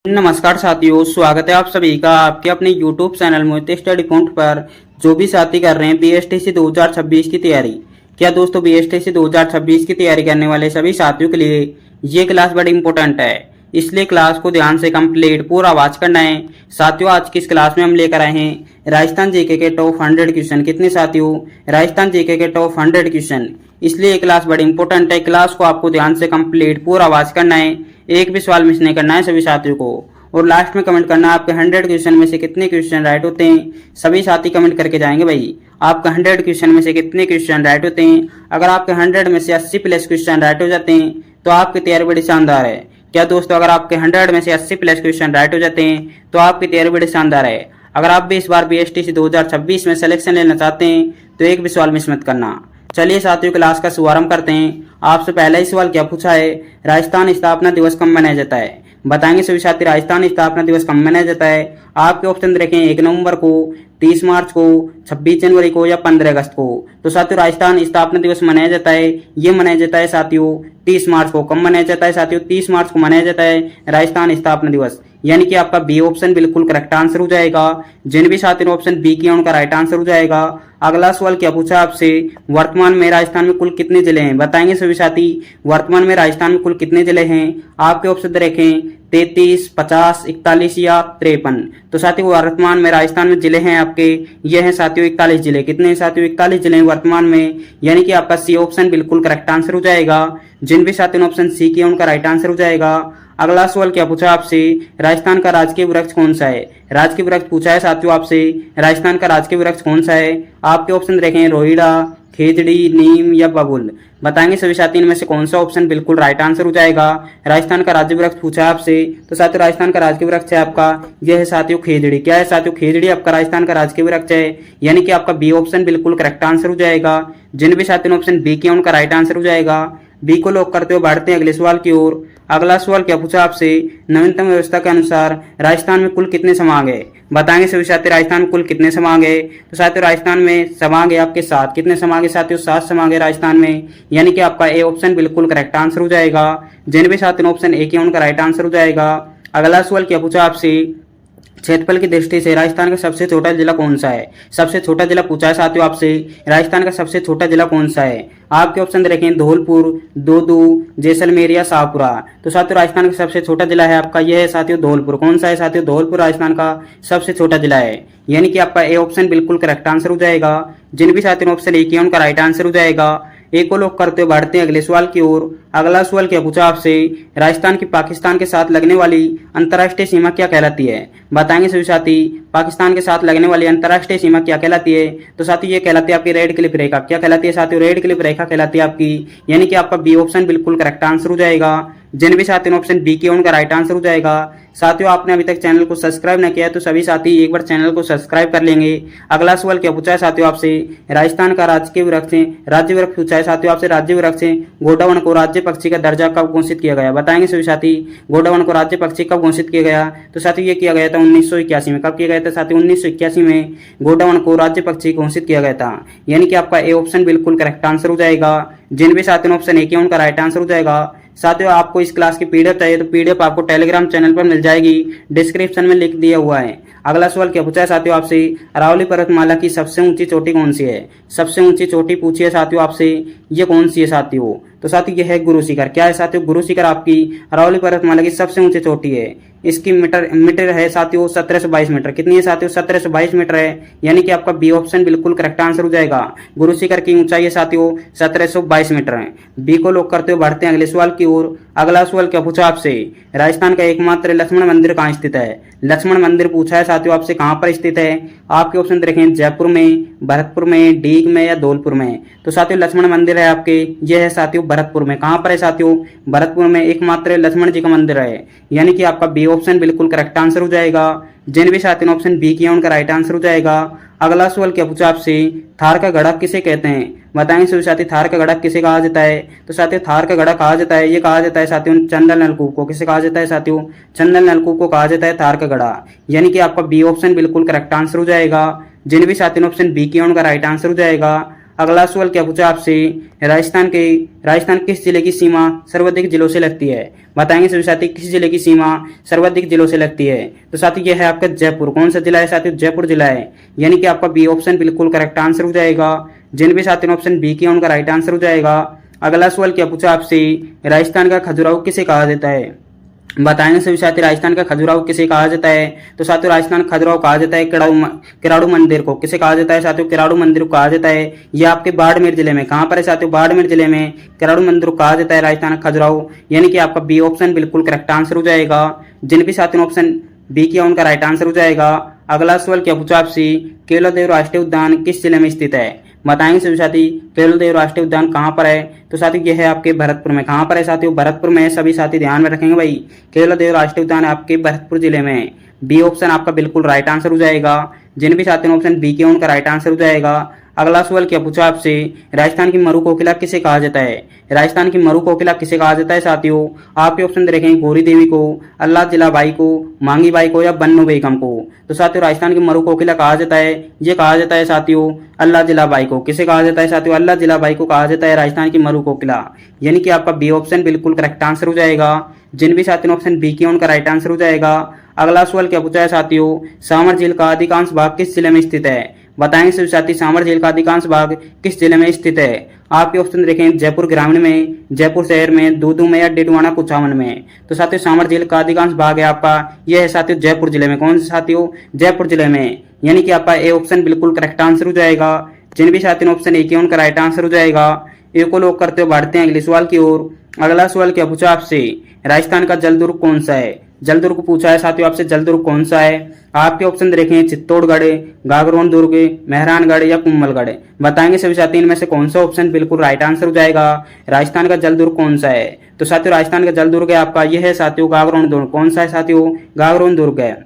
नमस्कार साथियों, स्वागत है आप सभी का आपके अपने YouTube चैनल मोहित स्टडी पॉइंट पर। जो भी साथी कर रहे हैं बीएसटीसी 2026 की तैयारी, क्या दोस्तों बीएसटीसी 2026 की तैयारी करने वाले सभी साथियों के लिए ये क्लास बड़ी इंपॉर्टेंट है, इसलिए क्लास को ध्यान से कंप्लीट पूरा वॉच करना है। साथियों, आज की इस क्लास में हम लेकर आए हैं राजस्थान जीके के टॉप 100 क्वेश्चन। कितने साथियों? राजस्थान जीके के टॉप 100 क्वेश्चन। इसलिए ये क्लास बड़ी इंपॉर्टेंट है। क्लास को आपको ध्यान से कंप्लीट पूरा वॉच करना है, एक भी सवाल मिस नहीं करना है सभी साथियों को। और लास्ट में कमेंट करना है आपके 100 क्वेश्चन में से कितने क्वेश्चन राइट होते हैं। सभी साथी कमेंट करके जाएंगे भाई, आपका 100 क्वेश्चन में से कितने क्वेश्चन राइट होते हैं। अगर आपके 100 में से 80 प्लस क्वेश्चन राइट हो जाते हैं तो आपकी तैयारी बड़ी शानदार है। क्या दोस्तों? अगर आपके 100 में से 80 प्लस क्वेश्चन राइट हो जाते हैं तो आपकी तैयारी बड़ी शानदार है। अगर आप भी इस बार बीएसटीसी 2026 में सिलेक्शन लेना चाहते हैं तो एक भी सवाल मिस मत करना। चलिए साथियों, क्लास का शुभारंभ करते हैं। आपसे पहला ही सवाल क्या पूछा है? राजस्थान स्थापना दिवस कब मनाया जाता है? बताएंगे सभी साथी, राजस्थान स्थापना दिवस कब मनाया जाता है। आपके ऑप्शन देखें 1 नवंबर को, 30 मार्च को, 26 जनवरी को या 15 अगस्त को। तो साथियों, राजस्थान स्थापना दिवस मनाया जाता है, ये मनाया जाता है साथियों 30 मार्च को। कब मनाया जाता है साथियों? 30 मार्च को मनाया जाता है राजस्थान स्थापना दिवस। यानी कि आपका बी ऑप्शन बिल्कुल करेक्ट आंसर हो जाएगा। जिन भी साथियों ने ऑप्शन बी किया उनका राइट आंसर हो जाएगा। अगला सवाल क्या पूछा आपसे? वर्तमान में राजस्थान में कुल कितने जिले हैं? बताएंगे सभी साथी, वर्तमान में राजस्थान में कुल कितने जिले हैं। आपके ऑप्शन देखें 33, 50, 41 या 53। तो साथियों, वर्तमान में राजस्थान में जिले हैं आपके, ये हैं साथियों 41 जिले। कितने हैं साथियों? 41 जिले हैं वर्तमान में। यानी कि आपका सी ऑप्शन बिल्कुल करेक्ट आंसर हो जाएगा। जिन भी साथियों ने ऑप्शन सी किया उनका राइट आंसर हो जाएगा। अगला सवाल क्या पूछा आपसे? राजस्थान का राजकीय वृक्ष कौन सा है? राजकीय वृक्ष पूछा है साथियों आपसे, राजस्थान का राजकीय वृक्ष कौन सा है। आपके ऑप्शन देखें रोहिड़ा, खेजड़ी, नीम या बबुल। बताएंगे सभी साथी इनमें से कौन सा ऑप्शन बिल्कुल राइट आंसर हो जाएगा। राजस्थान का राज्य वृक्ष पूछा है आपसे, तो साथियों राजस्थान का राजकीय वृक्ष है आपका, यह है साथियों खेजड़ी। क्या है साथियों? खेजड़ी आपका राजस्थान का राजकीय वृक्ष है। यानी कि आपका बी ऑप्शन बिल्कुल करेक्ट आंसर हो जाएगा। जिन भी साथियों ने ऑप्शन बी किया उनका राइट आंसर हो जाएगा। बी को लॉक करते हुए बढ़ते हैं अगले सवाल की ओर। अगला सवाल क्या पूछा आपसे? नवीनतम व्यवस्था के अनुसार राजस्थान में कुल कितने समांग है? बताएंगे सभी साथी राजस्थान में कुल कितने समांग है। तो साथियों राजस्थान में समांग है आपके 7। कितने समांग है साथियों? 7 समांग है राजस्थान में। यानी कि आपका ए ऑप्शन बिल्कुल करेक्ट आंसर हो जाएगा। जिन भी साथियों ने ऑप्शन ए किया उनका राइट आंसर हो जाएगा। अगला सवाल क्या पूछा आपसे? क्षेत्रफल की दृष्टि से राजस्थान का सबसे छोटा जिला कौन सा है? सबसे छोटा जिला पूछा है साथियों आपसे, राजस्थान का सबसे छोटा जिला कौन सा है। आपके ऑप्शन देखें धौलपुर, दोदू, जैसलमेर या शाहपुरा। तो साथियों राजस्थान का सबसे छोटा जिला है आपका, यह है साथियों धौलपुर। कौन सा है साथियों? धौलपुर राजस्थान का सबसे छोटा जिला है। यानी कि आपका ए ऑप्शन बिल्कुल करेक्ट आंसर हो जाएगा। जिन भी साथियों ने ऑप्शन ए किया उनका राइट आंसर हो जाएगा। एक को लॉक करते हुए बढ़ते हैं अगले सवाल की ओर। अगला सवाल क्या पूछा आपसे? राजस्थान की पाकिस्तान के साथ लगने वाली अंतर्राष्ट्रीय सीमा क्या कहलाती है? बताएंगे सभी साथी, पाकिस्तान के साथ लगने वाली अंतर्राष्ट्रीय सीमा क्या कहलाती है। तो साथी ये कहलाती है आपकी रेड क्लिफ रेखा। क्या कहलाती है साथियों? रेड क्लिफ रेखा कहलाती है आपकी। यानी कि आपका बी ऑप्शन बिल्कुल करेक्ट आंसर हो जाएगा। जिन भी साथियों ने ऑप्शन बी किया उनका राइट आंसर हो जाएगा। साथियों, आपने अभी तक चैनल को सब्सक्राइब न किया है तो सभी साथी एक बार चैनल को सब्सक्राइब कर लेंगे। अगला सवाल क्या पूछा है साथियों आपसे? राजस्थान का राजकीय वृक्ष राज्य वृक्ष पूछा है साथियों आपसे। राज्य वृक्ष गोडावण को राज्य पक्षी का दर्जा कब घोषित किया गया? बताएंगे सभी साथी, गोडावण को राज्य पक्षी कब घोषित किया गया। तो साथियों ये किया गया था 1981 में। कब किया गया था साथियों? 1981 में गोडावण को राज्य पक्षी घोषित किया गया था। यानी कि आपका ए ऑप्शन बिल्कुल करेक्ट आंसर हो जाएगा। जिन भी साथियों ने ऑप्शन ए किया उनका राइट आंसर हो जाएगा। साथियों, आपको इस क्लास की पीडीएफ चाहिए तो पीडीएफ आपको टेलीग्राम चैनल पर मिल जाएगी, डिस्क्रिप्शन में लिख दिया हुआ है। अगला सवाल क्या पूछा है साथियों आपसे? अरावली पर्वतमाला की सबसे ऊंची चोटी कौन सी है? सबसे ऊंची चोटी पूछी है साथियों आपसे, ये कौन सी है साथियों? तो साथियों ये है गुरु शिखर। क्या है साथियों? गुरु शिखर आपकी अरावली पर्वतमाला की सबसे ऊंची चोटी है। इसकी मीटर है साथियों 1722 मीटर। कितनी है साथियों? 1722 मीटर है। यानी कि आपका बी ऑप्शन बिल्कुल करेक्ट आंसर हो जाएगा। गुरु शिखर की ऊंचाई है साथियों 1722 मीटर है। बी को लॉक करते हुए बढ़ते हैं अगले सवाल की ओर। अगला सवाल क्या पूछा आपसे? राजस्थान का एकमात्र लक्ष्मण मंदिर कहाँ स्थित है? लक्ष्मण मंदिर पूछा है साथियों आपसे, कहाँ पर स्थित है। आपके ऑप्शन देखें जयपुर में, भरतपुर में, डीग में या धौलपुर में। तो साथियों लक्ष्मण मंदिर है आपके, यह है साथियों भरतपुर में। कहाँ पर है साथियों? भरतपुर में एकमात्र लक्ष्मण जी का मंदिर है। यानी कि आपका बी ऑप्शन बिल्कुल करेक्ट आंसर हो जाएगा। जिन भी साथियों ने ऑप्शन बी किया उनका राइट आंसर हो जाएगा। अगला सवाल क्या पूछा आपसे? थार का गढ़ किसे कहते हैं? बताएंगे सभी साथी, थार का गढ़ किसे कहा जाता है। तो साथियों थार का गढ़ कहा जाता है, ये कहा जाता है साथियों चंदन नलकूप को। किसे कहा जाता है साथियों? चंदन नलकूप को कहा जाता है थार का गढ़। यानी कि आपका बी ऑप्शन बिल्कुल करेक्ट आंसर हो जाएगा। जिन भी साथियों ने ऑप्शन बी किया उनका राइट आंसर हो जाएगा। अगला सवाल क्या पूछा आपसे, राजस्थान किस जिले की सीमा सर्वाधिक जिलों से लगती है? बताएंगे सभी साथी किस जिले की सीमा सर्वाधिक जिलों से लगती है। तो साथी यह है आपका जयपुर। कौन सा जिला है साथियों? जयपुर जिला है। यानी कि आपका बी ऑप्शन बिल्कुल करेक्ट आंसर हो जाएगा। जिन भी साथियों ऑप्शन बी किया उनका राइट आंसर हो जाएगा। अगला सवाल क्या पूछा आपसे, राजस्थान का खजुराहो किसे कहा जाता है? बताएंगे सभी साथी राजस्थान का खजुराहो किसे कहा जाता है। तो साथियों राजस्थान खजुराहो कहा जाता है किराड़ू मंदिर को। किसे कहा जाता है साथियों? किराड़ू मंदिर को कहा जाता है। यह आपके बाड़मेर जिले में, कहां पर है साथियों? बाड़मेर जिले में किराड़ू मंदिर को कहा जाता है राजस्थान खजुराहो। यानी कि आपका बी ऑप्शन बिल्कुल करेक्ट आंसर हो जाएगा। जिन भी साथियों ऑप्शन बी किया उनका राइट आंसर हो जाएगा। अगला सवाल क्या पूछा आपसे, केवलादेव राष्ट्रीय उद्यान किस जिले में स्थित है? बताएंगे सभी साथी केवलादेव राष्ट्रीय उद्यान कहां पर है। तो साथियों यह है आपके भरतपुर में। कहां पर है साथियों? भरतपुर में है। सभी साथी ध्यान में रखेंगे भाई, केवलादेव राष्ट्रीय उद्यान आपके भरतपुर जिले में है। बी ऑप्शन आपका बिल्कुल राइट आंसर हो जाएगा। जिन भी साथियों ऑप्शन बी के उनका राइट आंसर हो जाएगा। अगला सवाल क्या पूछा आपसे, राजस्थान की मरु कोकिला किसे कहा जाता है? राजस्थान की मरु कोकिला किसे कहा जाता है साथियों? आपके ऑप्शन देखेंगे गौरी देवी को, अल्लाह जिला बाई को, मांगी बाई को या बन्नू बेगम को। तो साथियों राजस्थान की मरु कोकिला कहा जाता है, ये कहा जाता है साथियों अल्लाह जिला बाई को। किसे कहा जाता है साथियों? अल्लाह जिला बाई को कहा जाता है राजस्थान की मरु कोकिला। यानी कि आपका बी ऑप्शन बिल्कुल करेक्ट आंसर हो जाएगा। जिन भी साथियों ऑप्शन बी किया उनका राइट आंसर हो जाएगा। अगला सवाल क्या पूछा है साथियों, सामर झील का अधिकांश भाग किस जिले में स्थित है? बताएंगे सभी साथी सामर झील का अधिकांश भाग किस जिले में स्थित है। आपके ऑप्शन देखें जयपुर ग्रामीण में, जयपुर शहर में, दूदू में या डिडवाना कुचामन में। तो साथियों सामर झील का अधिकांश भाग है आपका यह है साथियों जयपुर जिले में। कौन से साथियों? जयपुर जिले में। यानी कि आपका ए ऑप्शन बिल्कुल करेक्ट आंसर हो जाएगा। जिन भी साथियों ऑप्शन ए किया उनका राइट आंसर हो जाएगा। ए को लोग करते हुए बढ़ते हैं अगले सवाल की ओर। अगला सवाल क्या पूछा आपसे, राजस्थान का जलदुर्ग कौन सा है? जलदुर्ग पूछा है साथियों आपसे, जलदुर्ग कौन सा है। आपके ऑप्शन देखें चित्तौड़गढ़, गागरोन दुर्ग, मेहरानगढ़ या कुम्भलगढ़। बताएंगे सभी साथी इनमें से कौन सा ऑप्शन बिल्कुल राइट आंसर हो जाएगा। राजस्थान का जलदुर्ग कौन सा है? तो साथियों राजस्थान का जलदुर्ग है आपका यह है साथियों गागरोन दुर्ग। कौन सा है साथियों? गागरोन दुर्ग है।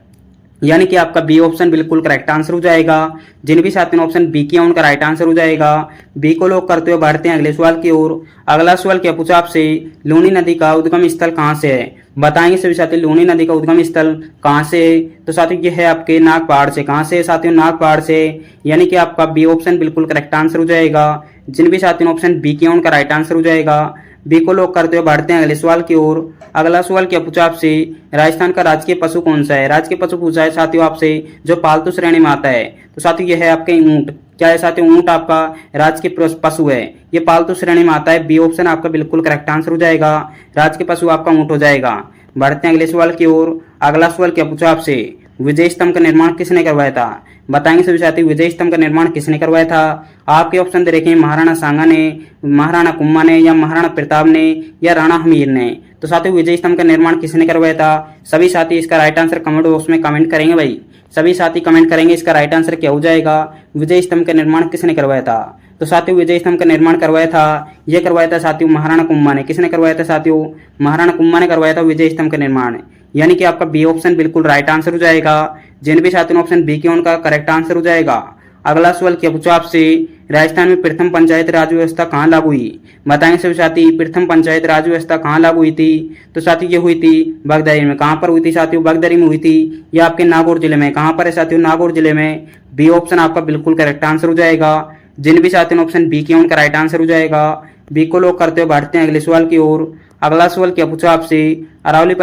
यानी कि आपका बी ऑप्शन बिल्कुल करेक्ट आंसर हो जाएगा। जिन भी साथियों ने ऑप्शन बी किया उनका राइट आंसर हो जाएगा। बी को लोग करते हुए बढ़ते हैं अगले सवाल की ओर। अगला सवाल क्या पूछा आपसे, लूनी नदी का उद्गम स्थल कहां से है? बताएंगे सभी साथी लूनी नदी का उद्गम स्थल कहां से है। तो साथियों ये है आपके नाग पहाड़ से। कहां से साथियों? नाग पहाड़ से। यानी कि आपका बी ऑप्शन बिल्कुल करेक्ट आंसर हो जाएगा। जिन भी साथियों ने ऑप्शन बी किया उनका राइट आंसर हो जाएगा। बी को लोग करते हुए बढ़ते हैं अगले सवाल की ओर। अगला सवाल क्या पूछा आपसे, राजस्थान का राजकीय पशु कौन सा है? राजकीय पशु पूछा है साथियों आपसे जो पालतू श्रेणी में आता है। तो साथियों यह है आपके ऊंट। क्या है साथियों? ऊंट आपका राजकीय पशु है, ये पालतू श्रेणी में आता है। बी ऑप्शन आपका बिल्कुल करेक्ट आंसर हो जाएगा। राजकीय पशु आपका ऊंट हो जाएगा। बढ़ते हैं अगले सवाल की ओर। अगला सवाल क्या पूछा आपसे, विजय स्तंभ का निर्माण किसने करवाया था? बताएंगे सभी साथी विजय स्तंभ का निर्माण किसने करवाया था। आपके ऑप्शन दे रखे हैं महाराणा सांगा ने, महाराणा कुम्भा ने या महाराणा प्रताप ने या राणा हमीर ने। तो साथियों विजय स्तंभ का निर्माण किसने करवाया था? सभी साथी इसका राइट आंसर कमेंट बॉक्स में कमेंट करेंगे भाई। सभी साथी कमेंट करेंगे इसका राइट आंसर क्या हो जाएगा। विजय स्तंभ का निर्माण किसने करवाया था? तो साथियों विजय स्तंभ का निर्माण करवाया था, यह करवाया था साथियों महाराणा कुम्भा ने। किसने करवाया था साथियों? महाराणा कुम्भा ने करवाया था विजय स्तंभ का निर्माण। यानी कि आपका बी ऑप्शन बिल्कुल राइट आंसर हो जाएगा। जिन भी साथियों ने ऑप्शन बी किया उनका करेक्ट आंसर हो जाएगा। अगला सवाल क्या पूछा आपसे, राजस्थान में प्रथम पंचायत राज व्यवस्था कहाँ लागू हुई? बताएंगे सभी साथी प्रथम पंचायत राज व्यवस्था कहाँ लागू हुई थी। तो साथी ये हुई थी बगदरी में। कहां पर हुई थी साथियों? बगदरी में हुई थी। ये आपके नागौर जिले में। कहां पर है साथियों? नागौर जिले में। बी ऑप्शन आपका बिल्कुल करेक्ट आंसर हो जाएगा। जिन भी साथियों ने ऑप्शन बी किया उनका राइट आंसर हो जाएगा। बी को लोग करते हुए बढ़ते हैं अगले सवाल की ओर। अगला सवाल क्या पूछा आपसे, अरावली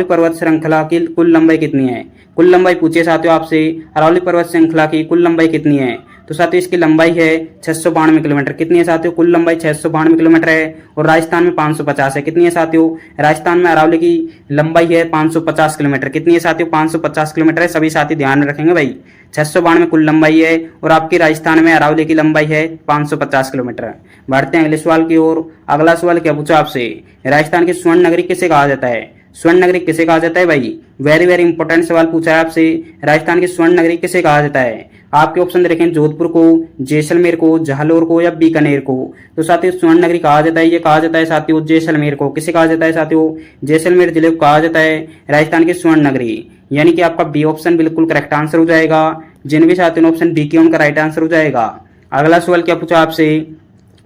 पर्वत श्रृंखला की कुल लंबाई कितनी है? कुल लंबाई पूछिए साथियों आपसे, अरावली पर्वत श्रृंखला की कुल लंबाई कितनी है। तो साथियों इसकी लंबाई है 692 किलोमीटर। कितनी है साथियों? कुल लंबाई 692 किलोमीटर है। और राजस्थान में 550 है। कितनी है साथियों? राजस्थान में अरावली की लंबाई है 550 किलोमीटर। कितनी है साथियों? 550 किलोमीटर है। सभी साथी ध्यान में रखेंगे भाई। 692 कुल लंबाई है और आपकी राजस्थान में अरावली की लंबाई है 550 किलोमीटर। बढ़ते हैं अगले सवाल की ओर। अगला सवाल क्या पूछा आपसे, राजस्थान की स्वर्ण नगरी किसे कहा जाता है? स्वर्ण नगरी किसे कहा जाता है भाई? वेरी वेरी इंपॉर्टेंट सवाल पूछा है आपसे। राजस्थान की स्वर्ण नगरी किसे कहा जाता है? आपके ऑप्शन देखें जोधपुर को, जैसलमेर को, जालौर को या बीकानेर को। तो साथियों स्वर्ण नगरी कहा जाता है, ये कहा जाता है साथियों जैसलमेर को। किसे कहा जाता है साथियों? जैसलमेर जिले को कहा जाता है राजस्थान की स्वर्ण नगरी। यानी कि आपका बी ऑप्शन बिल्कुल करेक्ट आंसर हो जाएगा। जिन भी साथियों ने ऑप्शन बी किया उनका राइट आंसर हो जाएगा। अगला सवाल क्या पूछा आपसे,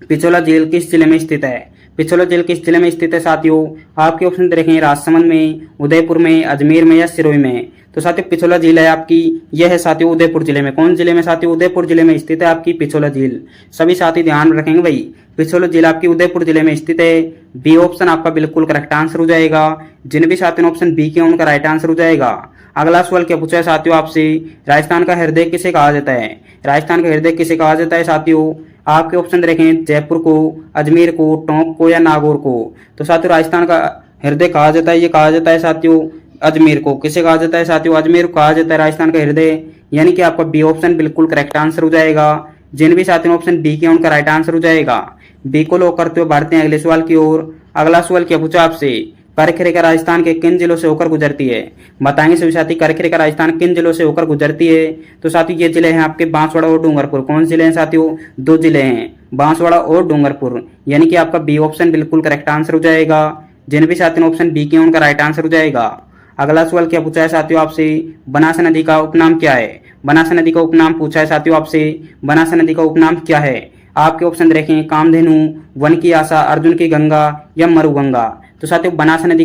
पिछोला झील किस जिले में स्थित है? पिछोला झील किस जिले में स्थित है साथियों? आपके ऑप्शन देखें राजसमंद में, उदयपुर में, अजमेर में या सिरोही में। तो साथियों पिछोला झील है आपकी, यह है साथियों उदयपुर जिले में। कौन जिले में साथियों? उदयपुर जिले में स्थित है आपकी पिछोला झील। सभी साथी ध्यान रखेंगे भाई, पिछोला झील आपकी उदयपुर जिले में स्थित है। बी ऑप्शन आपका बिल्कुल करेक्ट आंसर हो जाएगा। जिन भी साथियों ने ऑप्शन बी किया उनका राइट आंसर हो जाएगा। अगला सवाल क्या पूछा है साथियों आपसे? राजस्थान का हृदय किसे कहा जाता है? राजस्थान का हृदय किसे कहा जाता है साथियों? आपके ऑप्शन देखें जयपुर को, अजमेर को, टोंक को या नागौर को। तो साथियों राजस्थान का हृदय कहा जाता है, ये कहा जाता है साथियों अजमेर को। किसे कहा जाता है साथियों? अजमेर को कहा जाता है राजस्थान का हृदय। यानी कि आपका बी ऑप्शन बिल्कुल करेक्ट आंसर हो जाएगा। जिन भी साथियों ने ऑप्शन बी किया उनका राइट आंसर हो जाएगा। बी को लॉक करते हुए बढ़ते हैं अगले सवाल की ओर। अगला सवाल क्या पूछा आपसे? कर्क रेखा राजस्थान के किन जिलों से होकर गुजरती है? बताएंगे सभी साथी कर्क रेखा राजस्थान किन जिलों से होकर गुजरती है। तो साथियों ये जिले हैं आपके बांसवाड़ा और डूंगरपुर। कौन जिले हैं साथियों? दो जिले हैं, बांसवाड़ा और डूंगरपुर। यानी कि आपका बी ऑप्शन बिल्कुल करेक्ट आंसर हो जाएगा। जिन भी साथियों ने ऑप्शन बी किया उनका राइट आंसर हो जाएगा। अगला सवाल क्या पूछा है साथियों आपसे? बनास नदी का उपनाम क्या है? बनास नदी का उपनाम पूछा है साथियों आपसे। बनास नदी का उपनाम क्या है? आपके ऑप्शन देखें कामधेनु, वन की आशा, अर्जुन की गंगा या मरुगंगा। तो साथियों बनास नदी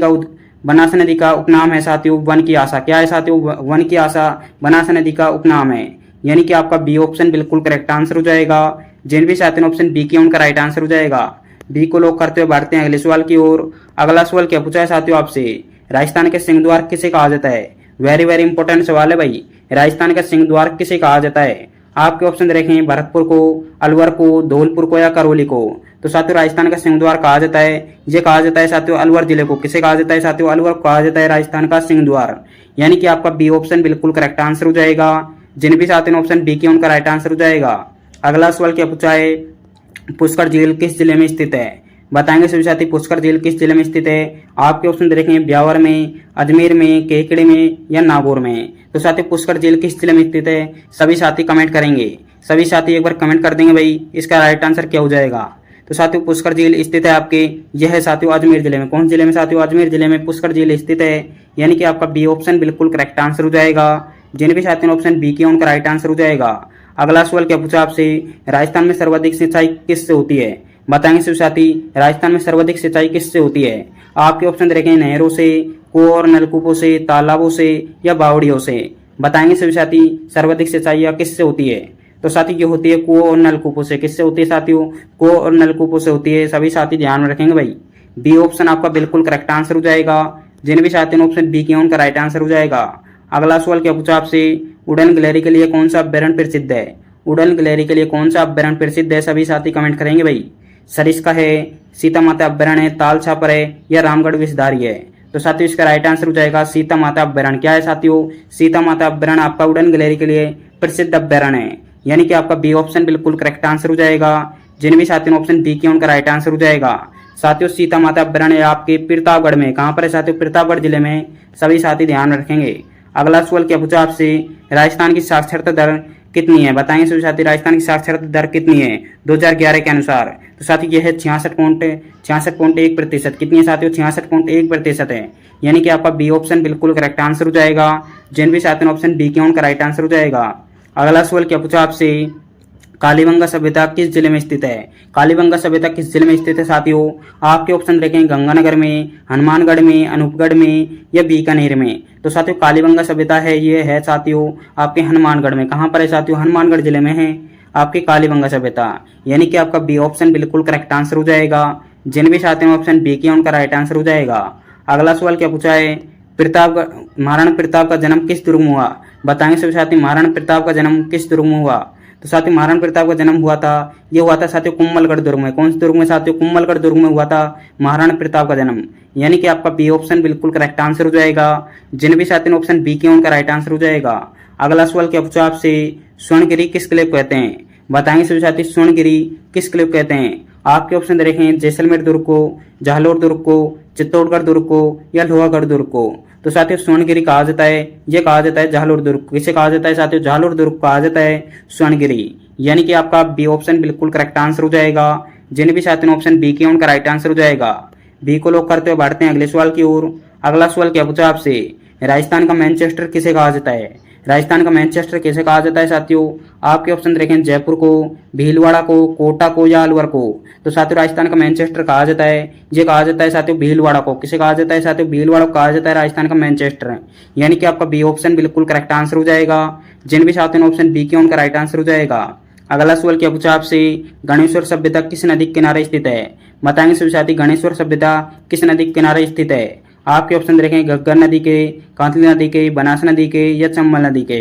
का उपनाम है साथियों वन की आशा। क्या है साथियों? वन की आशा बनास नदी का उपनाम है। यानी कि आपका बी ऑप्शन बिल्कुल करेक्ट आंसर हो जाएगा। जिन भी साथियों ने ऑप्शन बी किया उनका राइट आंसर हो जाएगा। बी को लॉक करते हुए बढ़ते हैं अगले सवाल की ओर। अगला सवाल क्या पूछा है साथियों आपसे? राजस्थान के सिंह द्वार किसे कहा जाता है? वेरी वेरी इंपॉर्टेंट सवाल है भाई। राजस्थान का सिंह द्वार किसे कहा जाता है? आपके ऑप्शन देखें भरतपुर को, अलवर को, धौलपुर को या करौली को। तो साथियों राजस्थान का सिंह द्वार कहा जाता है, ये कहा जाता है साथियों अलवर जिले को। किसे कहा जाता है साथियों? अलवर को कहा जाता है राजस्थान का सिंह द्वार। यानी कि आपका बी ऑप्शन बिल्कुल करेक्ट आंसर हो जाएगा। जिन भी साथियों ने ऑप्शन बी किया उनका राइट आंसर हो जाएगा। अगला सवाल क्या पूछा है? पुष्कर झील किस जिले में स्थित है? बताएंगे सभी साथी पुष्कर झील किस जिले में स्थित है। आपके ऑप्शन देखें ब्यावर में, अजमेर में, केकड़ी में या नागौर में। तो साथी पुष्कर झील किस जिले में स्थित है? सभी साथी कमेंट करेंगे। सभी साथी एक बार कमेंट कर देंगे भाई इसका राइट आंसर क्या हो जाएगा। तो साथियों पुष्कर झील स्थित है आपके, यह है साथियों अजमेर जिले में। कौन जिले में साथियों? अजमेर जिले में पुष्कर झील स्थित है। यानी कि आपका बी ऑप्शन बिल्कुल करेक्ट आंसर हो जाएगा। जिन भी साथियों ने ऑप्शन बी किया उनका राइट आंसर हो जाएगा। अगला सवाल क्या पूछा आपसे? राजस्थान में सर्वाधिक सिंचाई किससे होती है? बताएंगे सभी साथी राजस्थान में सर्वाधिक सिंचाई किससे होती है। आपके ऑप्शन देखें नहरों से, कुओं और नलकूपों से, तालाबों से या बावड़ियों से। बताएंगे सभी साथी सर्वाधिक सिंचाई किससे होती है। तो साथी ये होती है कुओं और नलकूपों से। किससे होती है साथियों? कुओं और नलकूपों से होती है। सभी साथी ध्यान में रखेंगे भाई। बी ऑप्शन आपका बिल्कुल करेक्ट आंसर हो जाएगा। जिन भी साथियों ने ऑप्शन बी किया उनका राइट आंसर हो जाएगा। अगला सवाल क्या पूछा आपसे? उड़न गिलहरी के लिए कौन सा अभ्यारण्य प्रसिद्ध है? उड़न गिलहरी के लिए कौन सा अभ्यारण्य प्रसिद्ध है? सभी साथी कमेंट करेंगे भाई। सरिस्का है, सीता माता अभ्यारण्य है, ताल छापर है या रामगढ़ विषधारी है। तो साथियों इसका राइट आंसर हो जाएगा सीता माता अभ्यारण्य। क्या है साथियों? सीता माता अभ्यारण्य आपका उड़न गिलहरी के लिए प्रसिद्ध अभ्यारण्य है। यानी कि आपका बी ऑप्शन बिल्कुल करेक्ट आंसर हो जाएगा। जिन भी साथियों ने ऑप्शन बी किया उनका राइट आंसर हो जाएगा। साथियों सीता माता अभ्यारण्य आपके प्रतापगढ़ में। कहां पर है साथियों? प्रतापगढ़ जिले में। सभी साथी ध्यान रखेंगे। अगला सवाल क्या पूछा आपसे? राजस्थान की साक्षरता दर कितनी है? बताएंगे सभी साथी राजस्थान की साक्षरता दर कितनी है 2011 के अनुसार। तो साथी यह है 66.1%। कितनी है साथियों? 66.1% है। यानी कि आपका बी ऑप्शन बिल्कुल करेक्ट आंसर हो जाएगा। जिन भी साथियों ने ऑप्शन बी किया उनका राइट आंसर हो जाएगा। अगला सवाल क्या पूछा आपसे? कालीबंगा सभ्यता किस जिले में स्थित है? कालीबंगा सभ्यता किस जिले में स्थित है साथियों? आपके ऑप्शन देखें गंगानगर में, हनुमानगढ़ में, अनूपगढ़ में या बीकानेर में। तो साथियों कालीबंगा सभ्यता है ये है साथियों आपके हनुमानगढ़ में। कहां पर है साथियों? हनुमानगढ़ जिले में है आपकी कालीबंगा सभ्यता। यानी कि आपका बी ऑप्शन बिल्कुल करेक्ट आंसर हो जाएगा। जिन भी साथियों ने ऑप्शन बी किया उनका राइट आंसर हो जाएगा। अगला सवाल क्या पूछा है? महाराणा प्रताप का जन्म किस दुर्ग में हुआ? बताएंगे सभी साथी महाराणा प्रताप का जन्म किस दुर्ग में हुआ। तो साथियों महाराणा प्रताप का जन्म हुआ था, ये हुआ था साथियों कुम्भलगढ़ दुर्ग में। कौन से दुर्ग में साथियों? कुम्भलगढ़ दुर्ग में हुआ था महाराणा प्रताप का जन्म। यानी कि आपका बी ऑप्शन बिल्कुल करेक्ट आंसर हो जाएगा। जिन भी साथियों ने ऑप्शन बी किया उनका राइट आंसर हो जाएगा। अगला सवाल क्या पूछा आपसे? स्वर्णगिरी किस किले को कहते हैं? बताएंगे सभी साथी स्वर्णगिरी किस किले को कहते हैं। आपके ऑप्शन देखें जैसलमेर दुर्ग को, जालोर दुर्ग को, चित्तौड़गढ़ दुर्ग को या लोहागढ़ दुर्ग को। तो साथियों स्वर्णगिरी कहा जाता है, ये कहा जाता है जालोर दुर्ग। किसे कहा जाता है साथियों? जालोर दुर्ग कहा जाता है स्वर्णगिरी। यानी कि आपका बी ऑप्शन बिल्कुल करेक्ट आंसर हो जाएगा। जिन भी साथियों ने ऑप्शन बी किया उनका राइट आंसर हो जाएगा। बी को लॉक करते हुए बढ़ते हैं अगले सवाल की ओर। अगला सवाल क्या पूछा आपसे? राजस्थान का मैनचेस्टर किसे कहा जाता है? राजस्थान का मैनचेस्टर किसे कहा जाता है साथियों? आपके ऑप्शन देखें जयपुर को, भीलवाड़ा को, कोटा को या अलवर को। तो साथियों राजस्थान का मैनचेस्टर कहा जाता है, ये कहा जाता है साथियों भीलवाड़ा को। किसे कहा जाता है साथियों? भीलवाड़ा को कहा जाता है राजस्थान का मैनचेस्टर। यानी कि आपका बी ऑप्शन बिल्कुल करेक्ट आंसर हो जाएगा। जिन भी साथियों ने ऑप्शन बी किया उनका राइट आंसर हो जाएगा। अगला सवाल क्या पूछा आपसे? गणेश्वर सभ्यता किस नदी के किनारे स्थित है? बताएंगे सभी साथी गणेश्वर सभ्यता किस नदी के किनारे स्थित है? आपके ऑप्शन देखें घग्गर नदी के, कांतली नदी के, बनास नदी के या चंबल नदी के।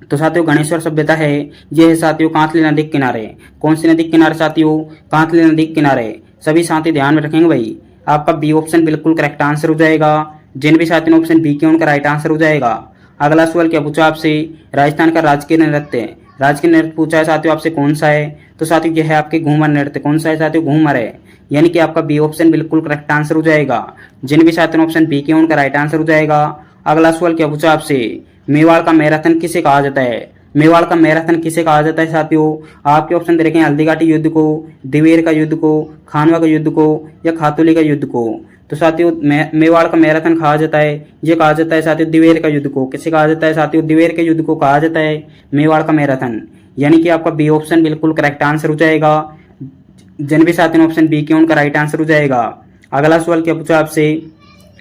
तो साथियों गणेश्वर सभ्यता है ये है साथियों कांतली नदी के किनारे। कौन सी नदी के किनारे साथियों? कांतली नदी के किनारे। सभी साथी ध्यान में रखेंगे भाई, आपका बी ऑप्शन बिल्कुल करेक्ट आंसर हो जाएगा। जिन भी साथियों ने ऑप्शन बी किया उनका राइट आंसर हो जाएगा। अगला सवाल क्या पूछा आपसे? राजस्थान का राजकीय नृत्य, राजकीय नृत्य पूछा है साथियों आपसे कौन सा है? तो साथियों यह है आपके घूमर नृत्य। कौन सा है साथियों? घूमर है। यानी कि आपका बी ऑप्शन बिल्कुल करेक्ट आंसर हो जाएगा। जिन भी साथियों ने ऑप्शन बी किया उनका राइट आंसर हो जाएगा। अगला सवाल क्या पूछा आपसे? मेवाड़ का मैराथन किसे कहा जाता है? मेवाड़ का मैराथन किसे कहा जाता है साथियों? आपके ऑप्शन देखें हल्दीघाटी युद्ध को, दिवेर का युद्ध को, खानवा का युद्ध को या खातुली का युद्ध को। तो साथियों मेवाड़ का मैराथन कहा जाता है, ये कहा जाता है साथियों दिवेर का युद्ध को। किसे कहा जाता है साथियों? दिवेर के युद्ध को कहा जाता है मेवाड़ का मैराथन। यानी कि आपका बी ऑप्शन बिल्कुल करेक्ट आंसर हो जाएगा। जिन भी साथियों ने ऑप्शन बी किया उनका राइट आंसर हो जाएगा। अगला सवाल क्या पूछा आपसे?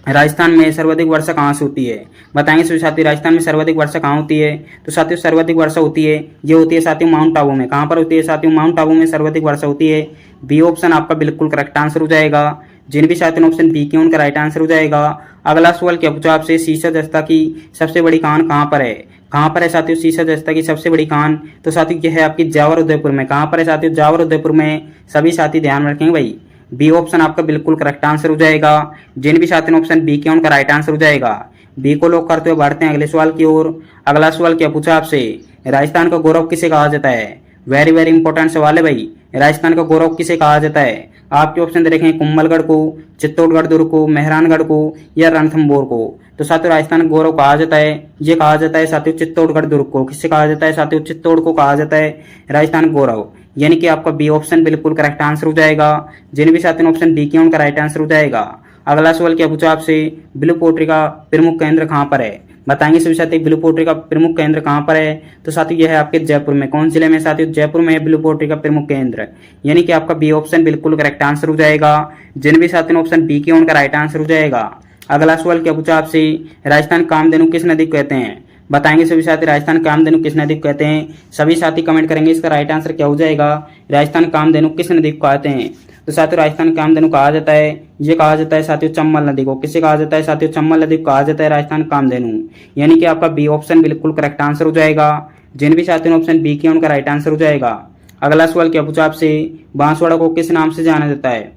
राजस्थान में सर्वाधिक वर्षा कहाँ से होती है? बताएंगे सभी साथी राजस्थान में सर्वाधिक वर्षा कहाँ होती है? तो साथियों सर्वाधिक वर्षा होती है, ये होती है साथियों माउंट आबू में। कहाँ पर होती है साथियों? माउंट आबू में सर्वाधिक वर्षा होती है। बी ऑप्शन आपका बिल्कुल करेक्ट आंसर हो जाएगा। जिन भी साथियों ने ऑप्शन बी किया उनका राइट आंसर हो जाएगा। अगला सवाल क्या पूछा आपसे? सीसा दस्ता की सबसे बड़ी खान कहाँ पर है? कहाँ पर है साथियों सीसा दस्ता की सबसे बड़ी खान? तो साथियों यह है आपकी जावर उदयपुर में। कहाँ पर है साथियों? जावर उदयपुर में। सभी साथी ध्यान में रखेंगे भाई, बी ऑप्शन आपका बिल्कुल करेक्ट आंसर हो जाएगा। जिन भी साथियों ने ऑप्शन बी किया उनका राइट आंसर हो जाएगा। बी को लॉक करते हुए बढ़ते हैं अगले सवाल की ओर। अगला सवाल क्या पूछा आपसे? राजस्थान का गौरव किसे कहा जाता है? वेरी वेरी इंपॉर्टेंट सवाल है भाई। राजस्थान का गौरव किसे कहा जाता है? आपके ऑप्शन दे रखे हैं कुंभलगढ़ को, चित्तौड़गढ़ दुर्ग को, मेहरानगढ़ को या रणथंभौर को। तो साथियों राजस्थान का गौरव कहा जाता है, ये कहा जाता है साथियों चित्तौड़गढ़ दुर्ग को। किससे कहा जाता है साथियों? चित्तौड़ को कहा जाता है राजस्थान गौरव। यानी कि आपका बी ऑप्शन बिल्कुल करेक्ट आंसर हो जाएगा। जिन भी साथियों ने ऑप्शन बी किया उनका राइट आंसर हो जाएगा। अगला सवाल क्या पूछा आपसे? ब्लू पोट्री का प्रमुख केंद्र कहाँ पर है? बताएंगे सभी साथी ब्लू पोट्री का प्रमुख केंद्र कहाँ पर है? तो साथियों यह है आपके जयपुर में। कौन जिले में साथियों? जयपुर में है ब्लू पोट्री का प्रमुख केंद्र। यानी कि आपका बी ऑप्शन बिल्कुल करेक्ट आंसर हो जाएगा। जिन भी साथियों ने ऑप्शन बी किया उनका राइट आंसर हो जाएगा। अगला सवाल क्या पूछा आपसे? राजस्थान कामधेनु किस नदी को कहते हैं? बताएंगे सभी साथी राजस्थान कामधेनु किस नदी को कहते हैं? सभी साथी कमेंट करेंगे इसका राइट आंसर क्या हो जाएगा। राजस्थान कामधेनु किस नदी को कहते हैं? तो साथियों राजस्थान कामधेनु कहा जाता है, ये कहा जाता है साथियों चंबल नदी को। किसे कहा जाता है साथियों? चंबल नदी को कहा जाता है राजस्थान कामधेनु। यानी कि आपका बी ऑप्शन बिल्कुल करेक्ट आंसर हो जाएगा। जिन भी साथियों ने ऑप्शन बी किया उनका राइट आंसर हो जाएगा। अगला सवाल क्या पूछा आपसे? बांसवाड़ा को किस नाम से जाना जाता है?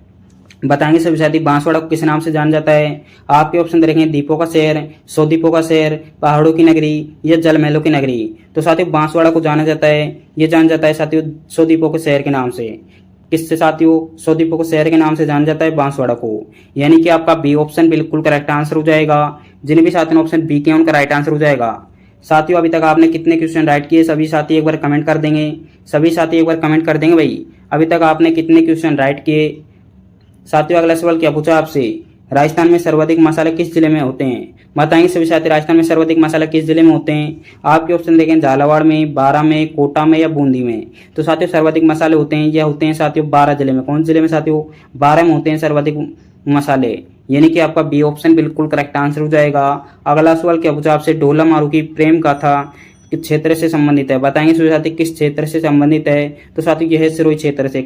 बताएंगे सभी साथी बांसवाड़ा को किस नाम से जाना जाता है? आपके ऑप्शन देखेंगे दीपों का शहर, सौ दीपों का शहर, पहाड़ों की नगरी या जल महलों की नगरी। तो साथियों बांसवाड़ा को जाना जाता है, ये जाना जाता है साथियों सौ दीपों के शहर के नाम से। किससे साथियों? सौ दीपों के शहर के नाम से जाना जाता है बांसवाड़ा को। यानी कि आपका बी ऑप्शन बिल्कुल करेक्ट आंसर हो जाएगा। जिन भी साथियों ने ऑप्शन बी किया उनका राइट आंसर हो जाएगा। साथियों अभी तक आपने कितने क्वेश्चन राइट किए? सभी साथी एक बार कमेंट कर देंगे। सभी साथी एक बार कमेंट कर देंगे भाई, अभी तक आपने कितने क्वेश्चन राइट किए। साथियों अगला सवाल क्या पूछा आपसे? राजस्थान में सर्वाधिक मसाले किस जिले में होते हैं? बताएंगे सभी साथी राजस्थान में सर्वाधिक मसाले किस जिले में होते हैं? आपके ऑप्शन देखें झालावाड़ में, बारां में, कोटा में या बूंदी में। तो साथियों सर्वाधिक मसाले होते हैं, यह होते हैं साथियों बारां जिले में। कौन जिले में साथियों? बारां में होते हैं सर्वाधिक मसाले। यानी कि आपका बी ऑप्शन बिल्कुल करेक्ट आंसर हो जाएगा। अगला सवाल क्या पूछा आपसे? ढोला मारू की प्रेम गाथा किस क्षेत्र से संबंधित है? बताएंगे सभी साथी किस क्षेत्र से संबंधित है? तो साथियों यह सिरोही क्षेत्र से।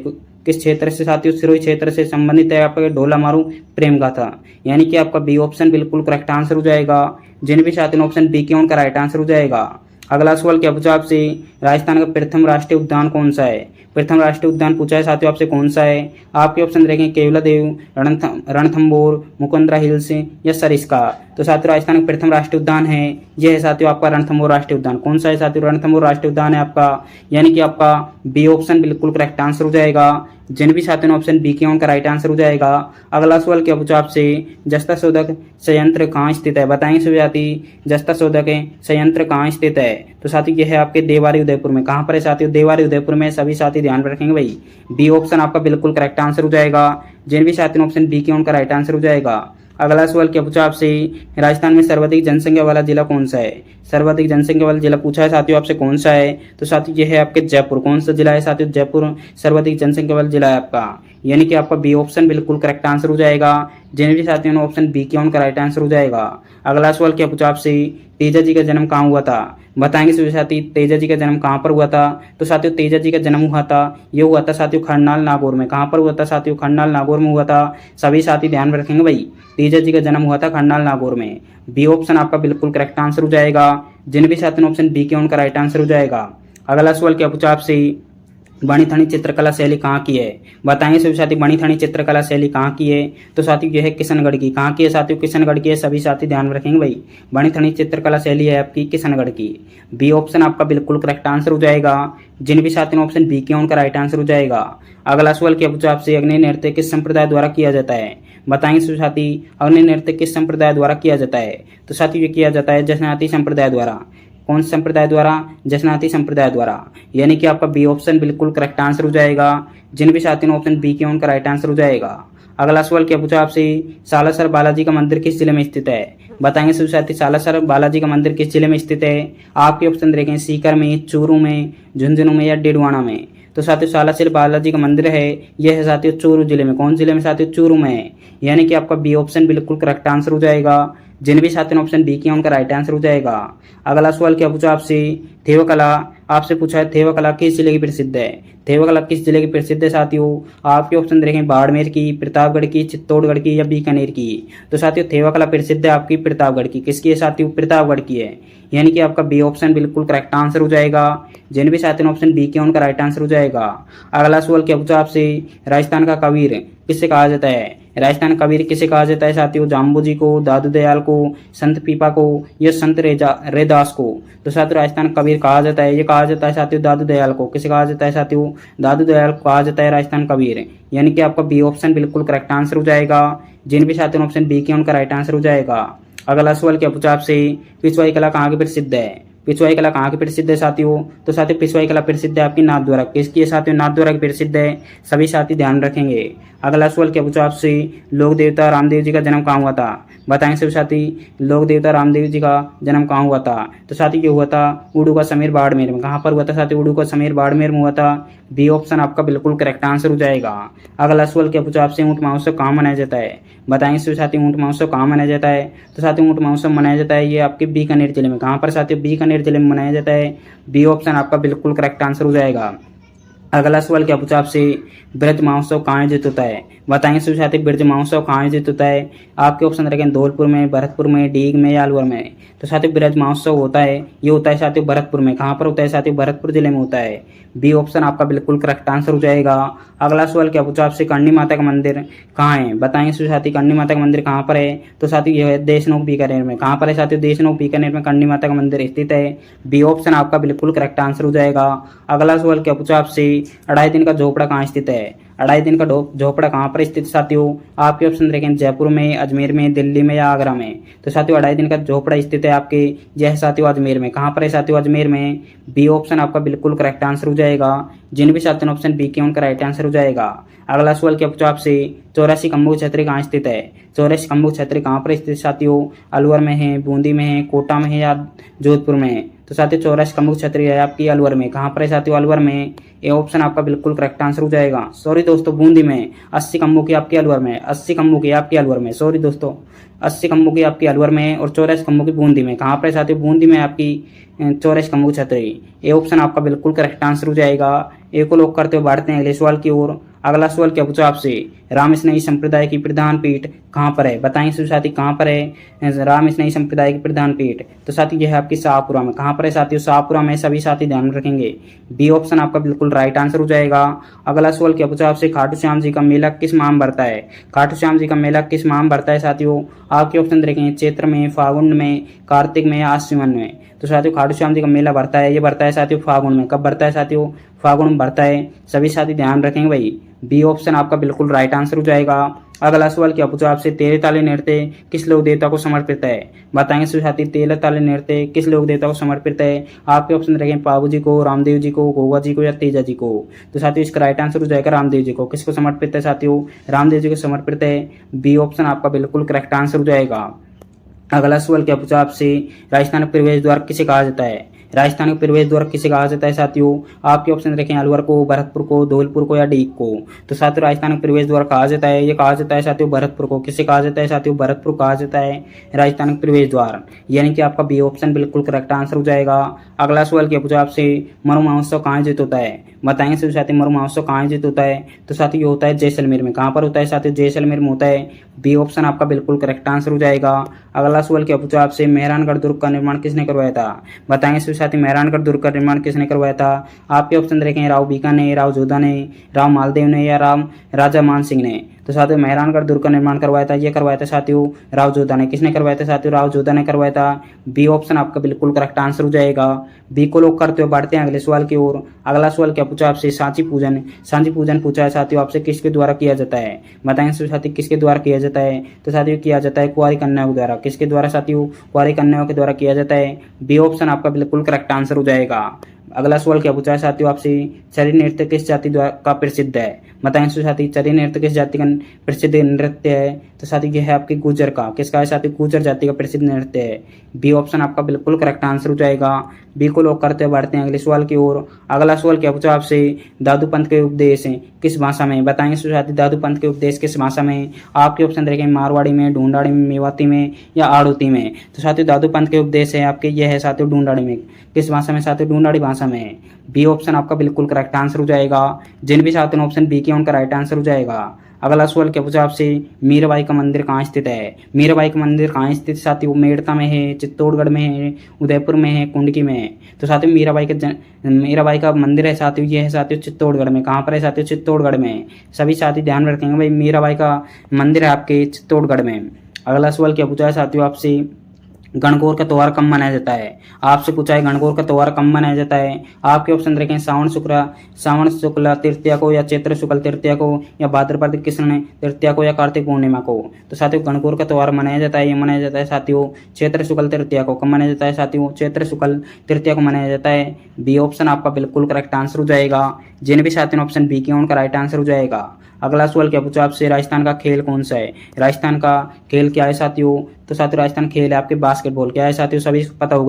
किस क्षेत्र से साथियों? सिरोही क्षेत्र से संबंधित है आपका ढोला मारू प्रेम गाथा। यानी कि आपका बी ऑप्शन बिल्कुल करेक्ट आंसर हो जाएगा। जिन भी साथियों ने ऑप्शन बी किया उनका राइट आंसर हो जाएगा। अगला सवाल क्या पूछा आपसे? राजस्थान का प्रथम राष्ट्रीय उद्यान कौन सा है? प्रथम राष्ट्रीय उद्यान पूछा है साथियों आपसे कौन सा है? आपके ऑप्शन देखें केवलादेव, रणथंभौर, मुकुंदरा हिल्स या सरिस्का। तो साथियों राजस्थान का प्रथम राष्ट्रीय उद्यान है, यह है साथियों आपका रणथंभौर राष्ट्रीय उद्यान। कौन सा है साथियों? रणथंभौर राष्ट्रीय उद्यान है आपका। यानी कि आपका बी ऑप्शन बिल्कुल करेक्ट आंसर हो जाएगा। जिन भी साथियों ने ऑप्शन बी किया उनका राइट आंसर हो जाएगा। अगला सवाल क्या पूछा आपसे? जस्ता शोधक संयंत्र कहाँ स्थित है? बताएंगे सभी साथी जस्ता शोधक संयंत्र कहाँ स्थित है? तो साथियों यह है आपके देवारी उदयपुर में। कहाँ पर है साथियों? देवारी उदयपुर में। सभी साथी ध्यान रखेंगे भाई, बी ऑप्शन आपका बिल्कुल करेक्ट आंसर हो जाएगा। जिन भी साथियों ने ऑप्शन बी किया उनका राइट आंसर हो जाएगा। अगला सवाल क्या पूछा आपसे, राजस्थान में सर्वाधिक जनसंख्या वाला जिला कौन सा है। सर्वाधिक जनसंख्या वाला जिला पूछा है साथियों आपसे कौन सा है, तो साथियों ये है आपके जयपुर। कौन सा जिला है साथियों, जयपुर सर्वाधिक जनसंख्या वाला जिला है आपका, यानी कि आपका बी ऑप्शन बिल्कुल करेक्ट आंसर हो जाएगा। जिन भी साथियों ने ऑप्शन बी किया उनका राइट आंसर हो जाएगा। अगला सवाल क्या पूछा आपसे, तेजा जी का जन्म कहाँ हुआ था। बताएंगे सभी साथी तेजा जी का जन्म कहाँ पर हुआ था। तो साथियों तेजा जी का जन्म हुआ था, ये हुआ था साथियों खरनाल नागौर में। कहाँ पर हुआ था साथियों, खरनाल नागौर में हुआ था। सभी साथी ध्यान में रखेंगे भाई, तेजा जी का जन्म हुआ था खरनाल नागौर में। बी ऑप्शन आपका बिल्कुल करेक्ट आंसर हो जाएगा। जिन भी साथियों ने ऑप्शन बी किया उनका राइट आंसर हो जाएगा। अगला सवाल क्या पूछा आपसे, बणिथाणी चित्रकला शैली कहाँ की है। बताएंगे सभी साथी बणिथाणी चित्रकला शैली कहाँ की है। तो साथियों यह है किशनगढ़ की। कहाँ की है साथियों, किशनगढ़ की है। सभी साथी ध्यान में रखेंगे भाई, बणिथाणी चित्रकला शैली है आपकी किशनगढ़ की। बी ऑप्शन आपका बिल्कुल करेक्ट आंसर हो जाएगा। जिन भी साथियों ने ऑप्शन बी किया उनका राइट आंसर हो जाएगा। अगला सवाल क्या पूछा आपसे, अग्नि नृत्य किस संप्रदाय द्वारा किया जाता है। बताएंगे सभी साथी अग्नि नृत्य किस संप्रदाय द्वारा किया जाता है। तो साथियों ये किया जाता है जसनाती संप्रदाय द्वारा। कौन से संप्रदाय द्वारा, जसनाती संप्रदाय द्वारा, यानी कि आपका बी ऑप्शन बिल्कुल करेक्ट आंसर हो जाएगा। जिन भी साथियों ने ऑप्शन बी किया उनका राइट आंसर हो जाएगा। अगला सवाल क्या पूछा आपसे, सालासर बालाजी का मंदिर किस जिले में स्थित है। बताएंगे सभी साथी सालासर बालाजी का मंदिर किस जिले में स्थित है। आपके ऑप्शन देखें सीकर में, चूरू में, झुंझुनू में या डिडवाना में। तो साथियों सालासर बालाजी का मंदिर है, यह है साथियों चूरू जिले में। कौन जिले में साथियों, चूरू में है, यानी कि आपका बी ऑप्शन बिल्कुल करेक्ट आंसर हो जाएगा। जिन भी साथियों ने ऑप्शन बी किया उनका राइट आंसर हो जाएगा। अगला सवाल क्या पूछा आपसे, थेवकला आपसे पूछा है थेवकला किस जिले की प्रसिद्ध है। थेवकला किस जिले की प्रसिद्ध है साथियों। आपके ऑप्शन देखें बाड़मेर की, प्रतापगढ़ की, चित्तौड़गढ़ की या बीकानेर की। तो साथियों थेवकला प्रसिद्ध है आपकी प्रतापगढ़ की। किसकी है साथियों, प्रतापगढ़ की है, यानी कि आपका बी ऑप्शन बिल्कुल करेक्ट आंसर हो जाएगा। जिन भी साथियों ने ऑप्शन बी किया उनका राइट आंसर हो जाएगा। अगला सवाल क्या पूछा आपसे, राजस्थान का कबीर किसे कहा जाता है। राजस्थान कबीर किसे कहा जाता है साथियों, जाम्बू जी को, दादू दयाल को, संत पीपा को या संत रेदास को। तो साथियों राजस्थान कबीर कहा जाता है, ये कहा जाता है साथियों दादू दयाल को। किसे कहा जाता है साथियों, दादू दयाल को कहा जाता है राजस्थान कबीर, यानी कि आपका बी ऑप्शन बिल्कुल करेक्ट आंसर हो जाएगा। जिन भी साथियों ने ऑप्शन बी किया उनका राइट आंसर हो जाएगा। अगला सवाल क्या पूछा आपसे, पिछवाई कला कहाँ की प्रसिद्ध है। पिछवाई कला कहाँ की प्रसिद्ध है साथियों। तो साथियों पिछवाई कला प्रसिद्ध है आपकी नाथद्वारा। किसकी है साथियों, नाथद्वारा की प्रसिद्ध है। सभी साथी ध्यान रखेंगे। अगला सवाल क्या पूछा आपसे, लोक देवता रामदेव जी का जन्म कहाँ हुआ था। बताएंगे सभी साथी लोक देवता रामदेव जी का जन्म कहाँ हुआ था। तो साथी ये हुआ था उड़ू का समीर बाड़मेर में। कहाँ पर हुआ था साथी, उड़ू का समीर बाड़मेर में हुआ था। बी ऑप्शन आपका बिल्कुल करेक्ट आंसर हो जाएगा। अगला सवाल क्या पूछा आपसे, ऊंट महोत्सव कहाँ मनाया जाता है। बताएंगे सभी साथी ऊंट महोत्सव कहाँ मनाया जाता है। तो साथी ऊंट महोत्सव मनाया जाता है ये आपके बीकानेर जिले में। कहाँ पर साथी, बीकानेर जिले में मनाया जाता है। बी ऑप्शन आपका बिल्कुल करेक्ट आंसर हो जाएगा। अगला सवाल क्या पूछा आपसे, ब्रज महोत्सव कहाँ आयोजित होता है। बताएंगे सभी साथी ब्रज महोत्सव कहाँ आयोजित होता है। आपके ऑप्शन रहेंगे धौलपुर में, भरतपुर में, डीग में या अलवर में। तो साथी ब्रज महोत्सव होता है, ये होता है साथियों भरतपुर में। कहाँ पर होता है साथियों, भरतपुर जिले में होता है। बी ऑप्शन आपका बिल्कुल करेक्ट आंसर हो जाएगा। अगला सवाल क्या पूछा आपसे, करणी माता का मंदिर कहाँ है। बताएंगे सभी साथी करणी माता का मंदिर कहाँ पर है। तो साथियों यह है देशनोक बीकानेर में। कहाँ पर है साथियों, देशनोक बीकानेर में करणी माता का मंदिर स्थित है। बी ऑप्शन आपका बिल्कुल करेक्ट आंसर हो जाएगा। अगला सवाल क्या पूछा आपसे, अढ़ाई दिन का झोपड़ा कहाँ स्थित है। अढ़ाई दिन का झोपड़ा कहाँ पर स्थित साथियों। आपके ऑप्शन देखें जयपुर में, अजमेर में, दिल्ली में या आगरा में। तो साथियों अढ़ाई दिन का झोपड़ा स्थित है आपके, यह साथियों अजमेर में। कहाँ पर है साथियों, अजमेर में। बी ऑप्शन आपका बिल्कुल करेक्ट आंसर हो जाएगा। जिन भी साथियों ने ऑप्शन बी किया उनका राइट आंसर हो जाएगा। अगला सवाल क्या पूछा आपसे, 84 खम्भों की छतरी कहाँ स्थित है। 84 खम्भों की छतरी कहाँ पर स्थित साथियों, अलवर में है, बूंदी में है, कोटा में है या जोधपुर में है। तो साथियों 84 खम्भों की छतरी है आपकी अलवर में। कहाँ पर है साथियों, अलवर में। ये ऑप्शन आपका बिल्कुल करेक्ट आंसर हो जाएगा। सॉरी दोस्तों बूंदी में। 80 खम्भों की आपकी अलवर में, 80 खम्भों की आपकी अलवर में। सॉरी दोस्तों 80 खम्भों की आपकी अलवर में और 84 खम्भों की बूंदी में। कहाँ पर है साथियों, बूंदी में आपकी 84 खम्भों की छतरी। ये ऑप्शन आपका बिल्कुल करेक्ट आंसर हो जाएगा। एक को लोग करते हुए बढ़ते हैं अगले सवाल की ओर। अगला सवाल क्या पूछा आपसे, रामस्नेही संप्रदाय की प्रधान पीठ कहाँ पर है। बताएंगे सभी साथी कहाँ पर है रामस्नेही संप्रदाय की प्रधान पीठ। तो साथी यह है आपकी शाहपुरा में। कहाँ पर है साथियों, शाहपुरा में। सभी साथी ध्यान रखेंगे। बी ऑप्शन आपका बिल्कुल राइट आंसर हो जाएगा। अगला सवाल क्या पूछा आपसे, खाटू श्याम जी का मेला किस माह में बढ़ता है। खाटू श्याम जी का मेला किस माह में बढ़ता है साथियों। आपके ऑप्शन देखेंगे चैत्र में, फागुन में, कार्तिक में या आश्विन में। तो साथियों खाटू श्याम जी का मेला बढ़ता है, ये बढ़ता है साथियों फागुन में। कब बढ़ता है साथियों, फागुन में बढ़ता है। सभी साथी ध्यान रखेंगे भाई। बी ऑप्शन आपका बिल्कुल राइट आंसर हो जाएगा। अगला सवाल क्या पूछा आपसे, तेरह ताली नृत्य किस लोक देवता को समर्पित है? बताएंगे सभी साथी, तेरह ताली नृत्य किस लोक देवता को समर्पित है? आपके ऑप्शन रहेंगे पाबू जी को, रामदेव जी को, गोगा जी को या तेजा जी को। तो साथियों इसका राइट आंसर हो जाएगा रामदेव जी को। किसको समर्पित है साथियों? रामदेव जी को समर्पित है। बी ऑप्शन आपका बिल्कुल करेक्ट आंसर हो जाएगा। अगला सवाल क्या पूछा आपसे, राजस्थान का प्रवेश द्वार किसे कहा जाता है? राजस्थान का प्रवेश द्वार किसे कहा जाता है साथियों? आपके ऑप्शन रखें अलवर को, भरतपुर को, धौलपुर को या डीग को। तो साथियों राजस्थान का प्रवेश द्वार कहा जाता है, ये कहा जाता है साथियों भरतपुर को। किसे कहा जाता है साथियों? भरतपुर कहा जाता है राजस्थान का प्रवेश द्वार, यानी कि आपका बी ऑप्शन बिल्कुल करेक्ट आंसर हो जाएगा। अगला सवाल क्या पूछा आपसे, मरु महोत्सव कहाँ आयोजित होता है? बताएंगे सभी साथी, मरु महोत्सव कहाँ आयोजित होता है? तो साथियों ये होता है जैसलमेर में। कहाँ पर होता है साथियों? जैसलमेर में होता है। बी ऑप्शन आपका बिल्कुल करेक्ट आंसर हो जाएगा। अगला सवाल क्या पूछा आपसे, मेहरानगढ़ दुर्ग का निर्माण किसने करवाया था? बताएंगे सभी साथी, मेहरानगढ़ दुर्ग का निर्माण किसने करवाया था? आपके ऑप्शन देखें राव बीका ने, राव जोधा ने, राव मालदेव ने या राम राजा मान सिंह ने। तो साथियों मेहरानगढ़ दुर्ग का निर्माण करवाया था, ये करवाया था साथियों राव जोधा ने। किसने करवाया था साथियों? राव जोधा ने करवाया था। बी ऑप्शन आपका बिल्कुल करेक्ट आंसर हो जाएगा। बी को लोग करते हुए बढ़ते हैं अगले सवाल की ओर। अगला सवाल क्या पूछा आपसे, सांची पूजन। सांची पूजन पूछा है साथियों आपसे, किसके द्वारा किया जाता है? बताएंगे साथी किसके द्वारा किया जाता है? तो साथियों किया जाता है कुंवारी कन्याओं द्वारा। किसके द्वारा साथियों? कुंवारी कन्याओं के द्वारा किया जाता है। बी ऑप्शन आपका बिल्कुल करेक्ट आंसर हो जाएगा। अगला सवाल क्या पूछा है साथियों आपसे, चरी नृत्य किस जाति का प्रसिद्ध है? बताएंगे साथी, चरी नृत्य किस जाति का प्रसिद्ध नृत्य है? तो साथी ये है आपके गुर्जर का। किसका है साथी? गुर्जर जाति का प्रसिद्ध नृत्य है। बी ऑप्शन आपका बिल्कुल करेक्ट आंसर हो जाएगा। बी को लोग करते बढ़ते हैं अगले सवाल की ओर। अगला सवाल क्या पूछा आपसे, दादू पंत के उपदेश किस भाषा में? बताएंगे साथी दादू पंत के उपदेश किस भाषा में? आपके ऑप्शन देखें मारवाड़ी में, ढूंढाड़ी में, मेवाती में या आड़ूती में। तो साथियों दादू पंत के उपदेश है आपके, यह है साथियों ढूंढाड़ी में। किस भाषा में साथियों? ढूंढाड़ी भाषा में। बी ऑप्शन आपका बिल्कुल करेक्ट आंसर हो जाएगा। जिन भी साथियों ऑप्शन बी के उनका राइट आंसर हो जाएगा। अगला सवाल क्या पूछा आपसे, मीराबाई का मंदिर कहाँ स्थित है? मीराबाई का मंदिर कहाँ स्थित साथियों? मेड़ता में है, चित्तौड़गढ़ में है, उदयपुर में है, कुंडकी में है। तो साथियों मीराबाई का मंदिर है साथियों, ये है साथियों चित्तौड़गढ़ में। कहाँ पर है साथियों? चित्तौड़गढ़ में। सभी साथी ध्यान रखेंगे भाई, मीराबाई का मंदिर है आपके चित्तौड़गढ़ में। अगला सवाल क्या पूछा है साथियों आपसे, गणगौर का त्योहार कब मनाया जाता है? आपसे पूछा है गणगौर का त्योहार कब मनाया जाता है? आपके ऑप्शन रखें श्रावण शुक्ल तृतीया को या चैत्र शुक्ल तृतीया को या भाद्रपद कृष्ण तृतीया को या कार्तिक पूर्णिमा को। तो साथियों गणगौर का त्योहार मनाया जाता है, ये मनाया जाता है साथियों चैत्र शुक्ल तृतीया को। कब मनाया जाता है साथियों? चैत्र शुक्ल तृतीया को मनाया जाता है। बी ऑप्शन आपका बिल्कुल करेक्ट आंसर हो जाएगा। जिन भी साथियों ऑप्शन बी के उनका राइट आंसर हो जाएगा। अगला सवाल क्या पूछा आपसे, राजस्थान का खेल कौन सा है? राजस्थान का खेल क्या है साथियों? तो साथियों राजस्थान खेल है आपके बास्केटबॉल। क्या है साथियों? सभी पता हो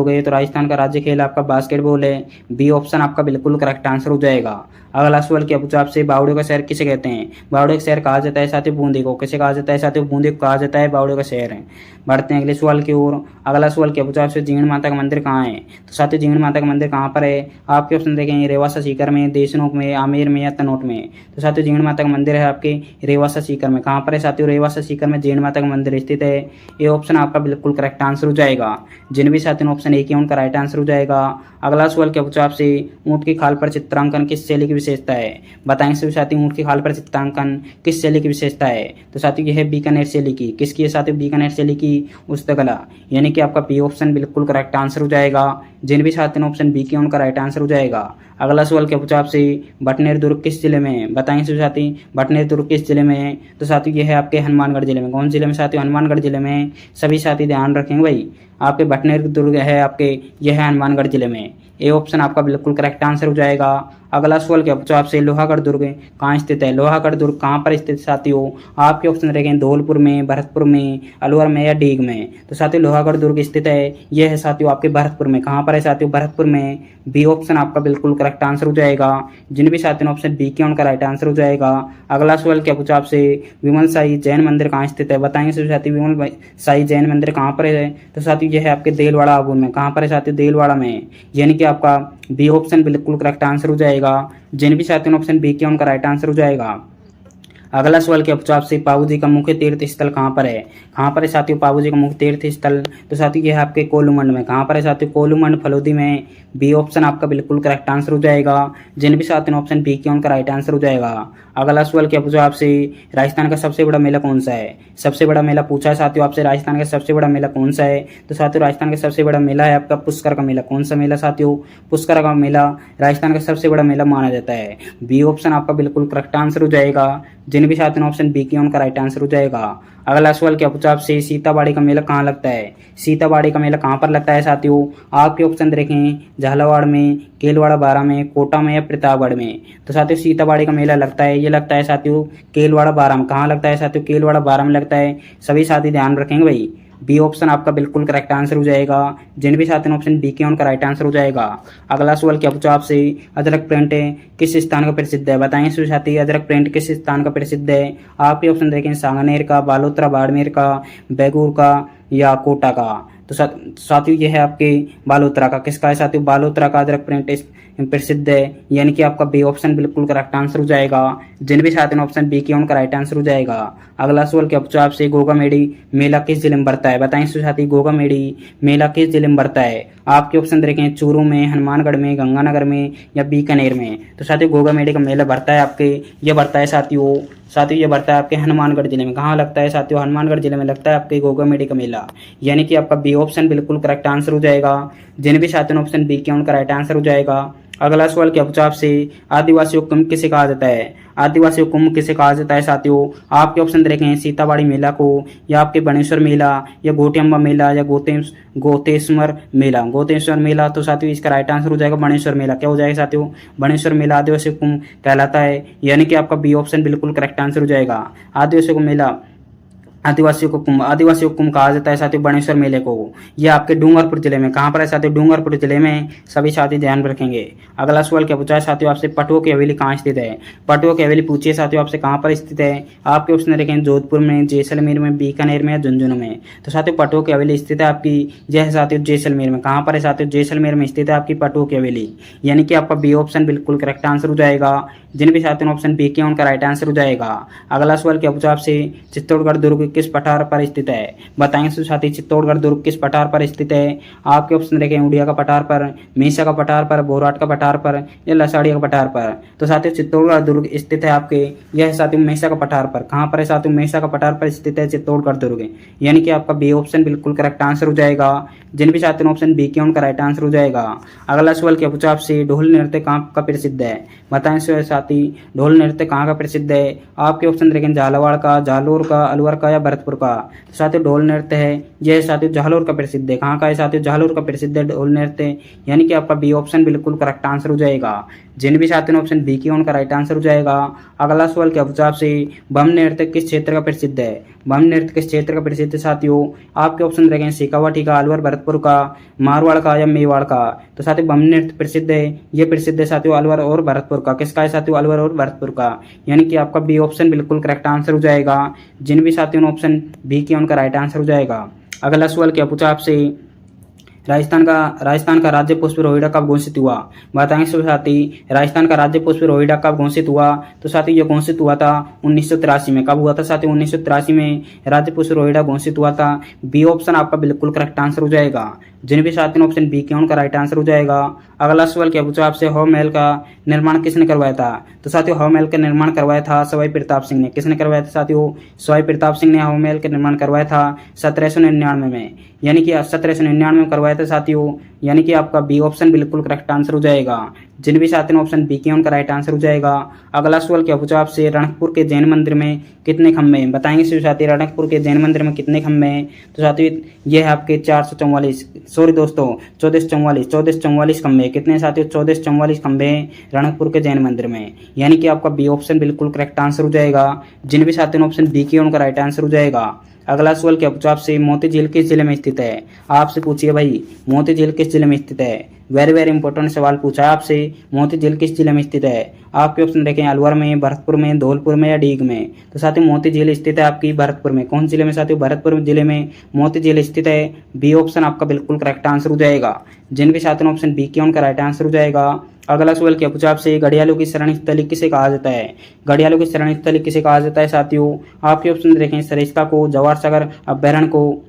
गए तो राजस्थान का राज्य खेल आपका बास्केटबॉल है। बी ऑप्शन आपका बिल्कुल करेक्ट आंसर हो जाएगा। अगला सवाल क्या पूछा आपसे, बावड़े का शहर किसे कहते हैं? बावड़े का शहर कहा जाता है साथियों बूंदी को। किसे कहा जाता है साथियों? बूंदी को कहा जाता है बावड़े का शहर है। बढ़ते हैं अगले सवाल की ओर। अगला सवाल क्या पूछा आपसे, जीण माता का मंदिर कहाँ है? तो साथियों जीण माता का मंदिर कहाँ पर है? आपके ऑप्शन देखेंगे रेवासा सीकर में, देशनोक में, आमेर में या तनोट में। तो साथियों जीण माता का मंदिर है आपके रेवासा सीकर में। कहाँ पर है साथियों? रेवासा सीकर में जीण माता का मंदिर स्थित है। ये ऑप्शन आपका बिल्कुल करेक्ट आंसर हो जाएगा। जिन भी साथियों ऑप्शन ए किया उनका राइट आंसर हो जाएगा। अगला सवाल क्या पूछा आपसे, ऊंट की खाल पर चित्रांकन किस शैली की विशेषता है? बताएंगे सभी साथी, ऊंट की खाल पर चित्रांकन किस शैली की विशेषता है? तो साथियों यह है बीकानेर शैली की। किसकी है साथियों? बीकानेर शैली की उस्तकला, यानी कि आपका बी ऑप्शन बिल्कुल करेक्ट आंसर हो जाएगा। जिन भी साथियों ऑप्शन बी किया उनका राइट आंसर हो जाएगा। अगला सवाल क्या पूछा आपसे, बटनेर दुर्ग किस जिले में है? बताएंगे सभी साथी बटनेर दुर्ग किस जिले में है? तो साथियों यह है आपके हनुमानगढ़ जिले में। कौन जिले में साथियों? हनुमानगढ़ जिले में। सभी साथी ध्यान रखेंगे भाई, आपके बटनेर दुर्ग है आपके, यह है हनुमानगढ़ जिले में। ए ऑप्शन आपका बिल्कुल करेक्ट आंसर हो जाएगा। अगला सवाल क्या पूछा आपसे, लोहागढ़ दुर्ग कहाँ स्थित है? लोहागढ़ दुर्ग कहाँ पर स्थित साथियों? आपके ऑप्शन रहेंगे धौलपुर में, भरतपुर में, अलवर में या डीग में। तो साथियों लोहागढ़ दुर्ग स्थित है, यह है साथियों आपके भरतपुर में। कहाँ पर है साथियों? भरतपुर में। बी ऑप्शन आपका बिल्कुल करेक्ट आंसर हो जाएगा। जिन भी साथियों ऑप्शन बी के उनका राइट आंसर हो जाएगा। अगला सवाल क्या पूछा आपसे, विमल साई जैन मंदिर कहाँ स्थित है? बताएंगे सभी साथी विमल साई जैन मंदिर कहाँ पर है? तो साथियों यह है आपके देलवाड़ा आबू में। कहाँ पर है साथियों? देलवाड़ा में, यानी कि आपका बी ऑप्शन बिल्कुल करेक्ट आंसर हो जाएगा। जिन भी साथियों ने ऑप्शन बी किया उनका राइट आंसर हो जाएगा। अगला सवाल क्या पूछा आपसे, पाबू जी का मुख्य तीर्थ स्थल कहाँ पर है? कहाँ पर है साथियों पाबू जी का मुख्य तीर्थ स्थल? तो साथियों ये है आपके कोलूमंड में। कहाँ पर है साथियों? कोलूमंड फलोदी में। बी ऑप्शन आपका बिल्कुल करेक्ट आंसर हो जाएगा। जिन भी साथियों ने ऑप्शन बी किया उनका राइट आंसर हो जाएगा। अगला सवाल क्या पूछा आपसे, राजस्थान का सबसे बड़ा मेला कौन सा है? सबसे बड़ा मेला पूछा है साथियों आपसे, राजस्थान का सबसे बड़ा मेला कौन सा है? तो साथियों राजस्थान का सबसे बड़ा मेला है आपका पुष्कर का मेला। कौन सा मेला साथियों? पुष्कर का मेला राजस्थान का सबसे बड़ा मेला माना जाता है। बी ऑप्शन आपका बिल्कुल करेक्ट आंसर हो जाएगा। जिन भी साथियों ने ऑप्शन बी किया उनका राइट आंसर हो जाएगा। अगला सवाल क्या पूछा आपसे, सीताबाड़ी का मेला कहाँ लगता है? सीताबाड़ी का मेला कहाँ पर लगता है साथियों? आपके ऑप्शन देखें झालावाड़ में, केलवाड़ा बारा में, कोटा में या प्रतापगढ़ में। तो साथियों सीताबाड़ी का मेला लगता है, ये लगता है साथियों केलवाड़ा बारा में। कहाँ लगता है साथियों? केलवाड़ा बारा में लगता है। सभी साथी ध्यान रखेंगे भाई, बी ऑप्शन आपका बिल्कुल करेक्ट आंसर हो जाएगा। जिन भी साथियों ने ऑप्शन बी किया उनका राइट आंसर हो जाएगा। अगला सवाल क्या पूछा आपसे, अदरक प्रिंट किस स्थान का प्रसिद्ध है? बताएंगे सभी साथी अदरक प्रिंट किस स्थान का प्रसिद्ध है? आपके ऑप्शन देखें सांगनेर का, बालोतरा बाड़मेर का, बैगूर का या कोटा का। तो साथियों ये है आपके बालोतरा का। किसका है साथियों? बालोतरा का अदरक प्रिंट प्रसिद्ध है, यानी कि आपका बी ऑप्शन बिल्कुल करेक्ट आंसर हो जाएगा। जिन भी साथियों ने ऑप्शन बी किया उनका राइट आंसर हो जाएगा। अगला सवाल क्या पूछा आपसे, गोगामेडी मेला किस जिले में बढ़ता है? बताएं साथी गोगामेडी मेला किस जिले में बढ़ता है? आपके ऑप्शन देखें चूरू में, हनुमानगढ़ में, गंगानगर में या बीकानेर में। तो साथियों गोगामेडी का मेला बढ़ता है आपके, ये बढ़ता है साथियों ये बढ़ता है आपके हनुमानगढ़ जिले में। कहाँ लगता है साथियों? हनुमानगढ़ जिले में लगता है आपके गोगामेडी का मेला, यानी कि आपका बी ऑप्शन बिल्कुल करेक्ट आंसर हो जाएगा। जिन भी साथियों ने ऑप्शन बी किया उनका राइट आंसर हो जाएगा। अगला सवाल क्या पूछा आपसे, आदिवासी कुंभ किसे कहा जाता है? आदिवासी कुंभ किसे कहा जाता है साथियों? आपके ऑप्शन देखें सीताबाड़ी मेला को, या आपके बनेश्वर मेला, या गोटियम्बा मेला, या गोतेश्वर मेला। गोतेश्वर मेला। तो साथियों इसका राइट आंसर हो जाएगा बनेश्वर मेला। क्या हो जाएगा साथियों? बनेश्वर मेला आदिवासी कुंभ कहलाता है, यानी कि आपका बी ऑप्शन बिल्कुल करेक्ट आंसर हो जाएगा। आदिवासी कुंभ मेला, आदिवासियों को कुंभ कहा जाता है साथियों बनेश्वर मेले को। यह आपके डूंगरपुर जिले में। कहाँ पर है साथियों? डूंगरपुर जिले में। सभी साथी ध्यान रखेंगे। अगला सवाल क्या पूछा है साथियों आपसे, पटुआ की हवेली कहाँ स्थित है? पटुआ की हवेली पूछिए साथियों आपसे कहाँ पर स्थित है? आपके ऑप्शन रखें जोधपुर में, जैसलमेर में, बीकानेर में या झुंझुनू में। तो साथियों पटुआ की हवेली स्थित है आपकी यह साथियों जैसलमेर में। कहाँ पर है साथियों? जैसलमेर में स्थित है आपकी पटुआ की हवेली, यानी कि आपका बी ऑप्शन बिल्कुल करेक्ट आंसर हो जाएगा। जिन भी साथियों ने ऑप्शन बी किया उनका राइट आंसर हो जाएगा। अगला सवाल क्या पूछा आपसे, चित्तौड़गढ़ दुर्ग किस पठार पर स्थित है? बताएंगे साथी चित्तौड़गढ़ दुर्ग किस पठार पर स्थित है? आपके ऑप्शन देखें उड़िया का पठार पर, मीसा का पठार पर, बोराट का पठार पर या लसाड़िया का पठार पर। तो साथियों चित्तौड़गढ़ दुर्ग स्थित है आपके यह साथियों मेसा का पठार पर। कहाँ पर है साथियों? मेसा का पठार पर स्थित है चित्तौड़गढ़ दुर्ग, यानी कि आपका बी ऑप्शन बिल्कुल करेक्ट आंसर हो जाएगा। जिन भी साथियों ने ऑप्शन बी किया उनका राइट आंसर हो जाएगा। अगला सवाल क्या पूछा आपसे, ढोल नृत्य कहाँ का प्रसिद्ध है? बताएं साथी ढोल नृत्य कहाँ का प्रसिद्ध है? आपके ऑप्शन देखें झालावाड़ का, जालोर का, अलवर का या भरतपुर का। साथियों ढोल नृत्य है यह साथियों जालोर का प्रसिद्ध है। कहाँ का है साथियों? जालोर का प्रसिद्ध है ढोल नृत्य, यानी कि आपका बी ऑप्शन बिल्कुल करेक्ट आंसर हो जाएगा। जिन भी साथियों ने ऑप्शन बी किया उनका राइट आंसर हो जाएगा। अगला सवाल क्या पूछा आपसे, बम नृत्य किस क्षेत्र का प्रसिद्ध है? बम नृत्य किस क्षेत्र का प्रसिद्ध है साथियों? आपके ऑप्शन रहेंगे शेखावाटी का, अलवर भरतपुर का, मारवाड़ का या मेवाड़ का। तो साथियों बम नृत्य प्रसिद्ध है, ये प्रसिद्ध है साथियों अलवर और भरतपुर का। किसका है साथियों? अलवर और भरतपुर का, यानी कि आपका बी ऑप्शन बिल्कुल करेक्ट आंसर हो जाएगा। जिन भी साथियों ने ऑप्शन बी किया उनका राइट आंसर हो जाएगा। अगला सवाल क्या पूछा आपसे, राजस्थान का राज्य पुष्प रोहिड़ा कब घोषित हुआ? बताएंगे सभी साथी राजस्थान का राज्य पुष्प रोहिड़ा कब घोषित हुआ? तो साथी ये घोषित हुआ था 1983 में। कब हुआ था साथी? 1983 में राज्य पुष्प रोहिड़ा घोषित हुआ था। बी ऑप्शन आपका बिल्कुल करेक्ट आंसर हो जाएगा। जिन भी साथियों ने ऑप्शन बी किया उनका राइट आंसर हो जाएगा। अगला सवाल क्या पूछा आपसे, हवा महल का निर्माण किसने करवाया था? तो साथियों हवा महल का निर्माण करवाया था सवाई प्रताप सिंह ने। किसने करवाया था साथियों? सवाई प्रताप सिंह ने हवा महल का निर्माण करवाया था 1799 में, यानी कि 1799 में करवाया था साथियों, यानी कि आपका बी ऑप्शन बिल्कुल करेक्ट आंसर हो जाएगा। जिन भी साथियों ने ऑप्शन बी किया उनका राइट आंसर हो जाएगा। अगला सवाल क्या पूछा आपसे, रणकपुर के जैन मंदिर में कितने खंभे हैं? बताएंगे सभी साथी रणकपुर के जैन मंदिर में कितने खंभे हैं? तो साथियों ये है आपके 1444 खंभे। कितने साथियों? 1444 खंभे हैं रणकपुर के जैन मंदिर में, यानी कि आपका बी ऑप्शन बिल्कुल करेक्ट आंसर हो जाएगा। जिन भी साथियों ने ऑप्शन बी किया उनका राइट आंसर हो जाएगा। अगला सवाल क्या पूछा आपसे, मोती झील किस जिले में स्थित है? आपसे पूछिए भाई मोती झील किस जिले में स्थित है? वेरी वेरी इंपॉर्टेंट सवाल पूछा है आपसे, मोती झील किस जिले में स्थित है? आपके ऑप्शन देखें अलवर में, भरतपुर में, धौलपुर में या डीग में। तो साथियों मोती झील स्थित है आपकी भरतपुर में। कौन जिले में साथियों? भरतपुर जिले में मोती झील स्थित है। बी ऑप्शन आपका बिल्कुल करेक्ट आंसर हो जाएगा। जिन भी साथियों ने ऑप्शन बी किया उनका राइट आंसर हो जाएगा। अगला सवाल क्या पूछा आपसे, घड़ियालों की शरण स्थली किसे कहा जाता है? घड़ियालों की शरण स्थली किसे कहा जाता है साथियों? आपके ऑप्शन देखें सरिस्का को, जवाहर सागर अभ्यारण्य को,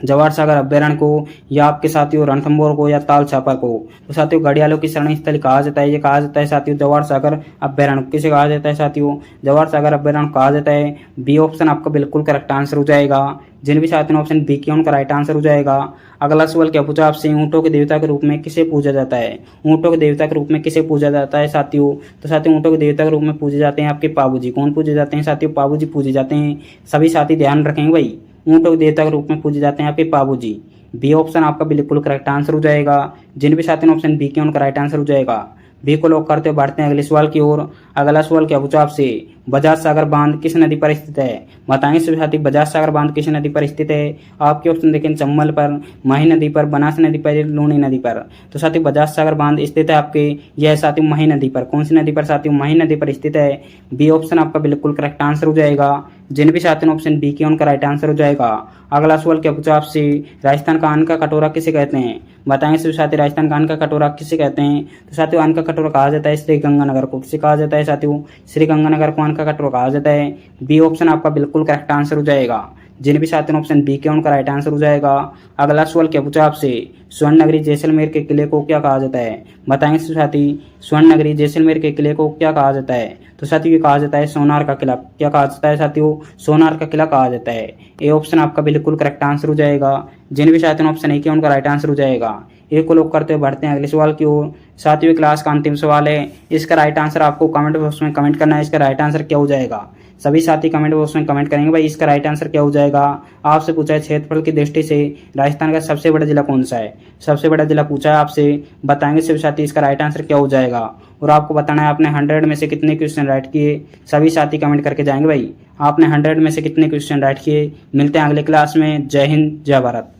जवाहर सागर अभ्यारण्य को, या आपके साथियों रणथंभौर को, या ताल छापर को। तो साथियों घड़ियालों की शरण स्थल कहा जाता है, ये कहा जाता है साथियों जवाहर सागर अभ्यारण्य। किसे कहा जाता है साथियों? जवाहर सागर अभ्यारण्य कहा जाता है। बी ऑप्शन आपका बिल्कुल करेक्ट आंसर हो जाएगा। जिन भी साथियों ऑप्शन बी के उनका राइट आंसर हो जाएगा। अगला सवाल क्या पूछा आपसे, ऊँटों के देवता के रूप में किसे पूजा जाता है? ऊँटों के देवता के रूप में किसे पूजा जाता है साथियों? तो साथियों ऊँटों के देवता के रूप में पूजे जाते हैं आपके पाबू जी। कौन पूजे जाते हैं साथियों? पाबू जी पूजे जाते हैं। सभी साथी ध्यान रखेंगे भाई, ऊँटों के देवता के रूप में पूजे जाते हैं आपके पाबू जी। बी ऑप्शन आपका बिल्कुल करेक्ट आंसर हो जाएगा। जिन भी साथियों ऑप्शन बी के उनका राइट आंसर हो जाएगा। बी को लॉक करते हुए बढ़ते हैं अगले सवाल की ओर। अगला सवाल क्या पूछा आपसे, बजाज सागर बांध किस नदी पर स्थित है? बताएंगे सभी साथी बजाज सागर बांध किस नदी पर स्थित है? आपके ऑप्शन देखें चंबल पर, माही नदी पर, बनास नदी पर, लूनी नदी पर। तो साथी बजाज सागर बांध स्थित है आपके, यह साथी माही नदी पर। कौन सी नदी पर साथियों? माही नदी पर स्थित है। बी ऑप्शन आपका बिल्कुल करेक्ट आंसर हो जाएगा। जिन भी साथियों ऑप्शन बी के उनका राइट आंसर हो जाएगा। अगला सवाल क्या पूछा आपसे, राजस्थान का अन्न का कटोरा किसे कहते हैं? बताएंगे सभी साथी राजस्थान का अन्न का कटोरा किसे कहते हैं? तो साथियों अन्न का कटोरा कहा जाता है श्री गंगानगर को। किसे कहा जाता है साथियों? श्री गंगानगर को अन्न का कटोरा कहा जाता है। बी ऑप्शन आपका बिल्कुल करेक्ट आंसर हो जाएगा। जिन भी साथियों ऑप्शन बी के उनका राइट आंसर हो जाएगा। अगला सवाल क्या पूछा आपसे, स्वर्ण नगरी जैसलमेर के किले को क्या कहा जाता है? बताएंगे साथी स्वर्ण नगरी जैसलमेर के किले को क्या कहा जाता है? तो साथियों ये कहा जाता है सोनार का किला। क्या कहा जाता है साथियों? सोनार का किला कहा जाता है। ए ऑप्शन आपका बिल्कुल करेक्ट आंसर हो जाएगा। जिन भी साथियों ऑप्शन ए के उनका राइट आंसर हो जाएगा। एक को लोग करते हुए बढ़ते हैं अगले सवाल की ओर। साथियों क्लास का अंतिम सवाल है, इसका राइट आंसर आपको कमेंट बॉक्स में कमेंट करना है। इसका राइट आंसर क्या हो जाएगा? सभी साथी कमेंट बॉक्स में कमेंट करेंगे भाई इसका राइट आंसर क्या हो जाएगा। आपसे पूछा है क्षेत्रफल की दृष्टि से राजस्थान का सबसे बड़ा जिला कौन सा है? सबसे बड़ा जिला पूछा है आपसे, बताएंगे सभी साथी इसका राइट आंसर क्या हो जाएगा। और आपको बताना है आपने 100 में से कितने क्वेश्चन राइट किए। सभी साथी कमेंट करके जाएंगे भाई आपने 100 में से कितने क्वेश्चन राइट किए। मिलते हैं अगले क्लास में। जय हिंद, जय भारत।